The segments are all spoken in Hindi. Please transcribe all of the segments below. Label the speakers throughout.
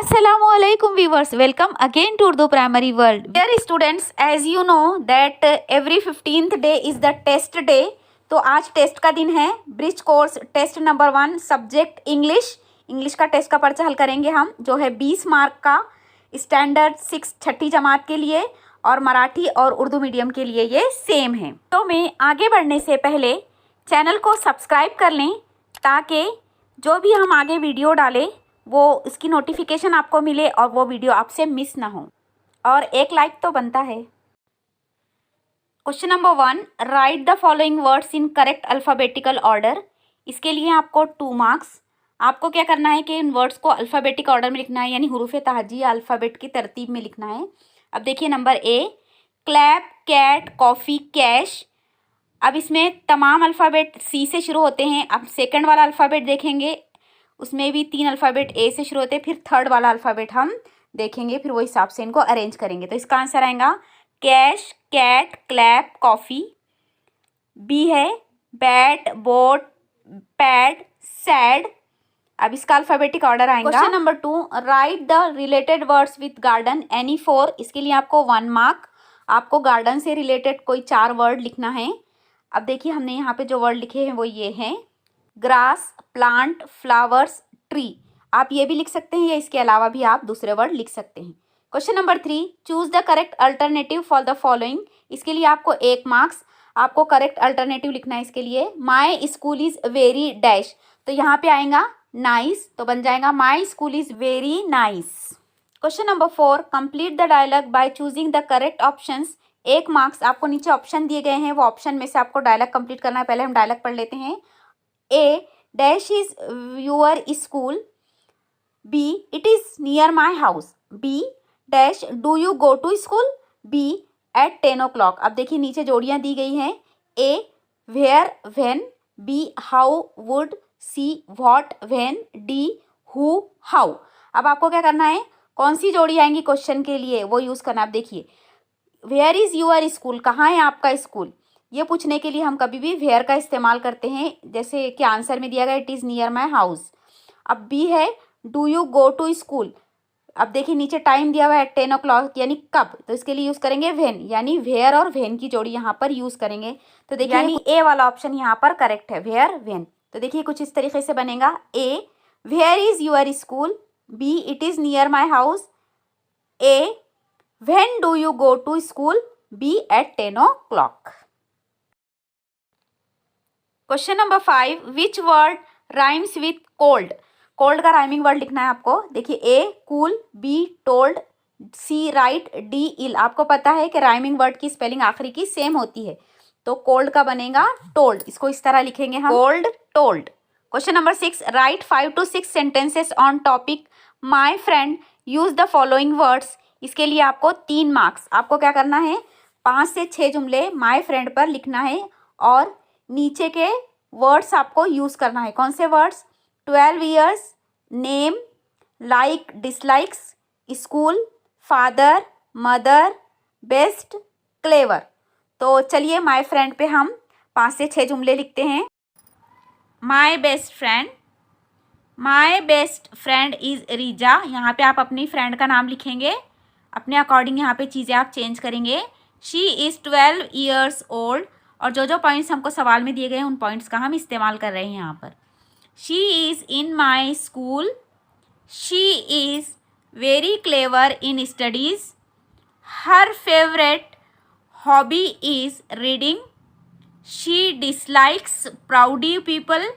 Speaker 1: Assalamualaikum viewers, welcome again to Urdu Primary World. Dear students, as you know that every 15th day is the test day. तो आज टेस्ट का दिन है. Bridge course test number 1 subject English का टेस्ट का पर्चा हल करेंगे हम, जो है 20 मार्क का स्टैंडर्ड 6 छठी जमात के लिए और मराठी और उर्दू मीडियम के लिए ये सेम है. तो मैं आगे बढ़ने से पहले चैनल को सब्सक्राइब कर लें ताकि जो भी हम आगे वीडियो डालें वो इसकी नोटिफिकेशन आपको मिले और वो वीडियो आपसे मिस ना हो. और एक लाइक तो बनता है. Question number 1, right the following words in correct alphabetical order. इसके लिए आपको 2 मार्क्स. आपको क्या करना है कि इन वर्ड्स को अल्फ़ाबेटिक ऑर्डर में लिखना है, यानी हुरूफ तहजी अल्फ़ाबेट की तरतीब में लिखना है. अब देखिए number A, clap, cat, coffee, cash. अब इसमें तमाम अल्फ़ाबेट सी से शुरू होते हैं. अब सेकंड वाला अल्फ़ाबेट देखेंगे, उसमें भी 3 अल्फ़ाबेट ए से शुरू होते हैं. फिर थर्ड वाला अल्फ़ाबेट हम देखेंगे, फिर वो हिसाब से इनको अरेंज करेंगे. तो इसका आंसर आएगा cash, cat, clap, coffee. B है बैट, बोट, पैड, सैड. अब इसका अल्फ़ाबेटिक ऑर्डर आएगा. Question number 2, write the related words with garden any 4. इसके लिए आपको 1 मार्क. आपको गार्डन से रिलेटेड कोई 4 वर्ड लिखना है. अब देखिए हमने यहाँ पे जो वर्ड लिखे हैं वो ये हैं, ग्रास, प्लांट, फ्लावर्स, ट्री. आप ये भी लिख सकते हैं या इसके अलावा भी आप दूसरे वर्ड लिख सकते हैं. Question number 3, choose the correct alternative for the following. इसके लिए आपको 1 मार्क्स. आपको करेक्ट अल्टरनेटिव लिखना है इसके लिए. My school is very dash. तो यहाँ पे आएगा नाइस, तो बन जाएगा my school is very nice. Question number 4, complete the dialogue by choosing the correct options. 1 marks. आपको नीचे ऑप्शन दिए गए हैं, वो ऑप्शन में से आपको डायलॉग कंप्लीट करना है. पहले हम डायलॉग पढ़ लेते हैं. A, dash is your school. B, it is near my house. B, dash, do you go to school? B, at 10 o'clock. अब देखिए नीचे जोड़ियाँ दी गई हैं. A, where, when. B, how, would. C, what, when. D, who, how. अब आपको क्या करना है, कौन सी जोड़ी आएंगी क्वेश्चन के लिए वो यूज़ करना. अब देखिए वेयर इज़ यूअर स्कूल, कहाँ है आपका स्कूल, ये पूछने के लिए हम कभी भी वेयर का इस्तेमाल करते हैं. जैसे कि आंसर में दिया गया it is near my house. अब बी है do you go to school. अब देखिए नीचे टाइम दिया हुआ है 10 o'clock, यानी कब, तो इसके लिए यूज़ करेंगे व्हेन, यानी वेयर और व्हेन की जोड़ी यहाँ पर यूज़ करेंगे. तो देखिए यानी ए वाला ऑप्शन यहाँ पर करेक्ट है, वेयर व्हेन. तो देखिए कुछ इस तरीके से बनेगा. A, where is your school. B, it is near my house. A, when do you go to school. B, at 10 o'clock. Question number 5, which word rhymes with cold. Cold का राइमिंग वर्ड लिखना है आपको. देखिए A cool, B told, C right, D ill. आपको पता है कि राइमिंग वर्ड की स्पेलिंग आखिरी की सेम होती है, तो कोल्ड का बनेगा टोल्ड. इसको इस तरह लिखेंगे हम, cold, told. Question number 6, right 5 to 6 sentences on topic my friend, use the following words. इसके लिए आपको 3 मार्क्स. आपको क्या करना है, 5 से 6 जुमले माई फ्रेंड पर लिखना है और नीचे के वर्ड्स आपको यूज़ करना है. कौन से words, 12 years, name, like, dislikes, school, father, mother, best, clever. तो चलिए माय फ्रेंड पे हम 5 से 6 जुमले लिखते हैं. My best friend is Riza. यहाँ पे आप अपनी फ्रेंड का नाम लिखेंगे, अपने अकॉर्डिंग यहाँ पे चीज़ें आप चेंज करेंगे. She is 12 years old. और जो जो पॉइंट्स हमको सवाल में दिए गए हैं उन पॉइंट्स का हम इस्तेमाल कर रहे हैं यहाँ पर. She is in my school. She is very clever in studies. Her favourite hobby is reading. She dislikes प्राउडी people.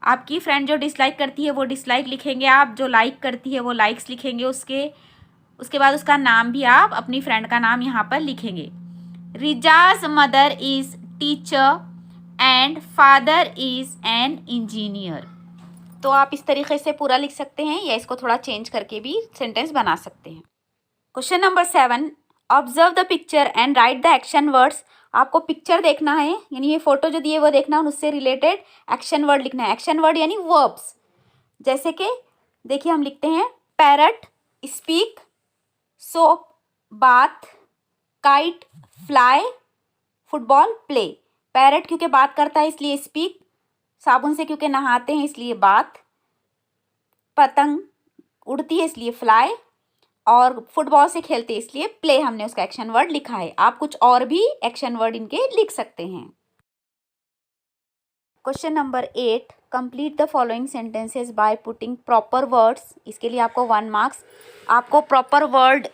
Speaker 1: आपकी फ्रेंड जो डिसलाइक करती है वो डिसलाइक लिखेंगे आप, जो लाइक करती है वो लाइक्स लिखेंगे. उसके बाद उसका नाम भी आप अपनी फ्रेंड का नाम यहाँ पर लिखेंगे. रिजाज mother is teacher and father is an engineer. तो आप इस तरीके से पूरा लिख सकते हैं या इसको थोड़ा चेंज करके भी सेंटेंस बना सकते हैं. Question number 7, observe the picture and right the action words. आपको पिक्चर देखना है, यानी ये फोटो जो दी है वो देखना है, उससे रिलेटेड एक्शन वर्ड लिखना है. एक्शन वर्ड यानी वर्ब्स. जैसे कि देखिए हम लिखते हैं parrot, speak, soap, bath, kite, fly, football, play. Parrot क्योंकि बात करता है इसलिए स्पीक, साबुन से क्योंकि नहाते हैं इसलिए बाथ, पतंग उड़ती है इसलिए फ्लाई, और फुटबॉल से खेलते हैं इसलिए प्ले हमने उसका एक्शन वर्ड लिखा है। आप कुछ और भी एक्शन वर्ड इनके लिख सकते हैं। Question number 8, complete the following sentences by putting proper words. इसके लिए आपको 1 मार्क्स। आपको प्रॉपर वर्ड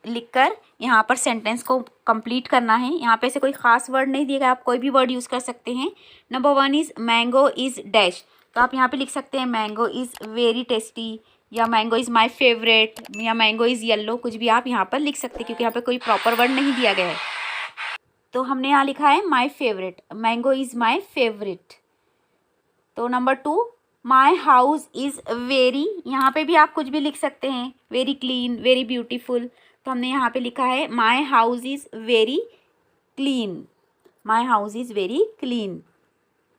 Speaker 1: लिखकर यहाँ पर सेंटेंस को कंप्लीट करना है। यहाँ पे से कोई खास वर्ड नहीं दिया गया, आप कोई भी वर्ड यूज़ कर सकते हैं। Number 1 is mango is dash, तो आप यहाँ पे लिख सकते हैं मैंगो इज़ वेरी टेस्टी, या मैंगो इज़ माय फेवरेट, या मैंगो इज़ येलो, कुछ भी आप यहाँ पर लिख सकते हैं क्योंकि यहाँ पे कोई प्रॉपर वर्ड नहीं दिया गया है। तो हमने यहाँ लिखा है my favourite, mango is my favourite. तो number 2, my house is very, यहाँ पे भी आप कुछ भी लिख सकते हैं, वेरी क्लीन, वेरी ब्यूटीफुल। तो हमने यहाँ पे लिखा है माई house is very clean, my house is very clean.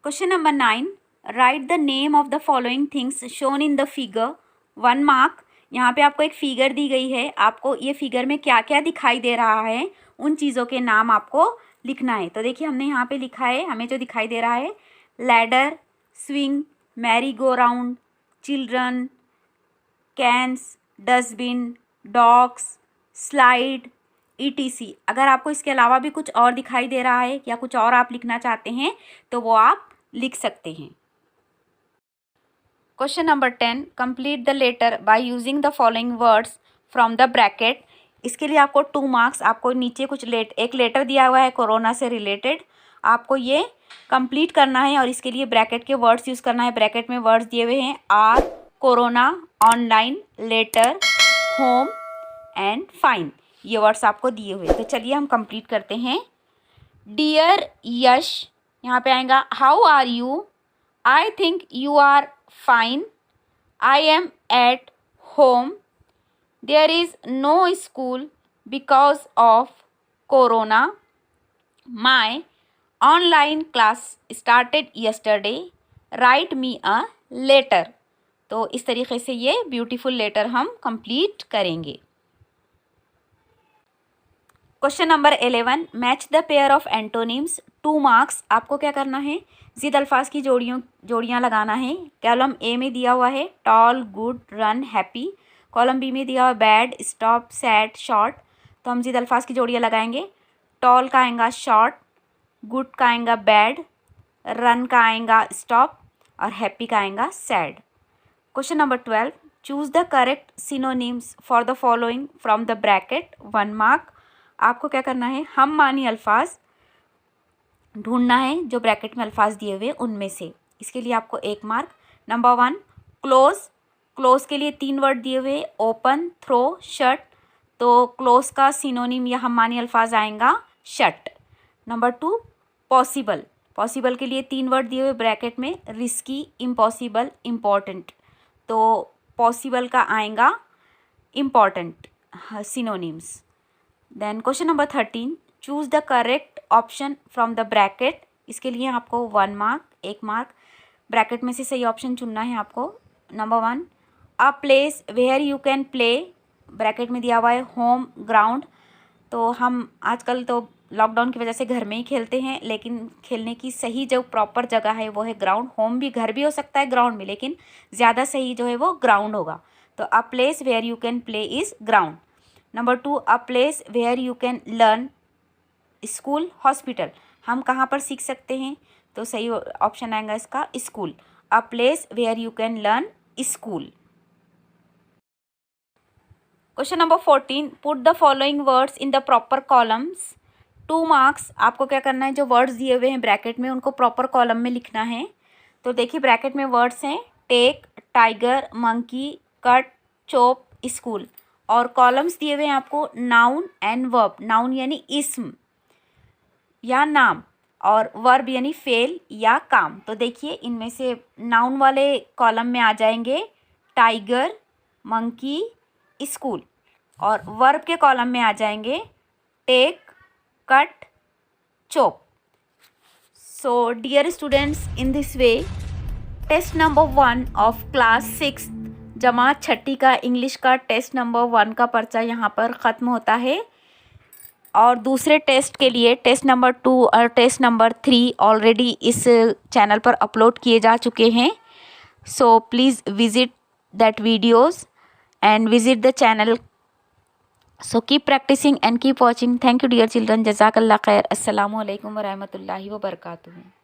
Speaker 1: Question number 9, right the name of the following things shown in the figure. 1 mark. यहाँ पे आपको एक फिगर दी गई है, आपको ये फिगर में क्या क्या दिखाई दे रहा है उन चीज़ों के नाम आपको लिखना है। तो देखिए हमने यहाँ पे लिखा है, हमें जो दिखाई दे रहा है, ladder, swing, merry go round, children, cans, dustbin, dogs, slide, ETC। अगर आपको इसके अलावा भी कुछ और दिखाई दे रहा है या कुछ और आप लिखना चाहते हैं तो वो आप लिख सकते हैं। Question number 10, complete the letter by using the following words from the bracket. इसके लिए आपको 2 मार्क्स। आपको नीचे कुछ एक लेटर दिया हुआ है कोरोना से रिलेटेड, आपको ये कंप्लीट करना है और इसके लिए ब्रैकेट के वर्ड्स यूज़ करना है। ब्रैकेट में वर्ड्स दिए हुए हैं are, corona, online, letter, home and fine, ये वर्ड्स आपको दिए हुए। तो चलिए हम कंप्लीट करते हैं। डियर यश, यहाँ पे आएगा how are you, I think you are fine, I am at home, there is no school because of corona, my online class started yesterday, write me a letter. तो इस तरीके से ये ब्यूटीफुल लेटर हम कंप्लीट करेंगे। Question number 11, match the pair of antonyms. 2 marks. आपको क्या करना है, जिद अल्फाज की जोड़ियाँ लगाना है। कॉलम ए में दिया हुआ है tall, good, run, happy. Column B में दिया हुआ बैड, स्टॉप, सैड, शॉर्ट। तो हम जिद अल्फाज की जोड़ियाँ लगाएंगे। टॉल का आएगा शॉर्ट, गुड का आएगा बैड, रन का आएगा स्टॉप और हैप्पी का आएगा sad. Question number 12, choose the correct synonyms for the following from the bracket. 1 mark. आपको क्या करना है, हम मानी अल्फाज ढूंढना है जो ब्रैकेट में अल्फाज दिए हुए उनमें से। इसके लिए आपको 1 मार्क। Number 1, close. क्लोज के लिए 3 वर्ड दिए हुए, ओपन, थ्रो, शट। तो क्लोज का सिनोनिम या हम मानी अल्फाज आएगा शट। Number 2, possible. पॉसिबल के लिए 3 वर्ड दिए हुए ब्रैकेट में, रिस्की, इम्पॉसिबल, इम्पॉर्टेंट। तो पॉसिबल का आएगा important synonyms. Then question number 13, choose the correct option from the bracket. इसके लिए आपको 1 मार्क, 1 मार्क। ब्रैकेट में से सही ऑप्शन चुनना है आपको। Number 1, a place where you can play. Bracket में दिया हुआ है होम, ग्राउंड। तो हम आजकल तो लॉकडाउन की वजह से घर में ही खेलते हैं, लेकिन खेलने की सही जो प्रॉपर जगह है वो है ग्राउंड। होम भी घर भी हो सकता है ग्राउंड में, लेकिन ज़्यादा सही जो है वो ग्राउंड होगा। तो a place where you can play is ground. Number 2, a place where you can learn, school, hospital. हम कहाँ पर सीख सकते हैं, तो सही ऑप्शन आएगा इसका school. A place where you can learn, school. Question number 14, put the following words in the proper columns. 2 marks. आपको क्या करना है, जो वर्ड्स दिए हुए हैं ब्रैकेट में उनको प्रॉपर कॉलम में लिखना है। तो देखिए ब्रैकेट में वर्ड्स हैं take, tiger, monkey, cut, chop, school. और कॉलम्स दिए हुए हैं आपको नाउन एंड वर्ब। नाउन यानी इस्म या नाम, और वर्ब यानी फेल या काम। तो देखिए इनमें से नाउन वाले कॉलम में आ जाएंगे टाइगर, मंकी, स्कूल, और वर्ब के कॉलम में आ जाएंगे take, cut, chop. So dear students, in this way test number 1 of class 6 जमात 6ठी का इंग्लिश का टेस्ट नंबर 1 का पर्चा यहाँ पर ख़त्म होता है। और दूसरे टेस्ट के लिए टेस्ट नंबर 2 और टेस्ट नंबर 3 ऑलरेडी इस चैनल पर अपलोड किए जा चुके हैं। So please visit that videos and visit the channel. So keep practicing and keep watching. Thank you dear children. Jazakallah khair. Assalamu alaikum wa rahmatullahi wa barakatuh.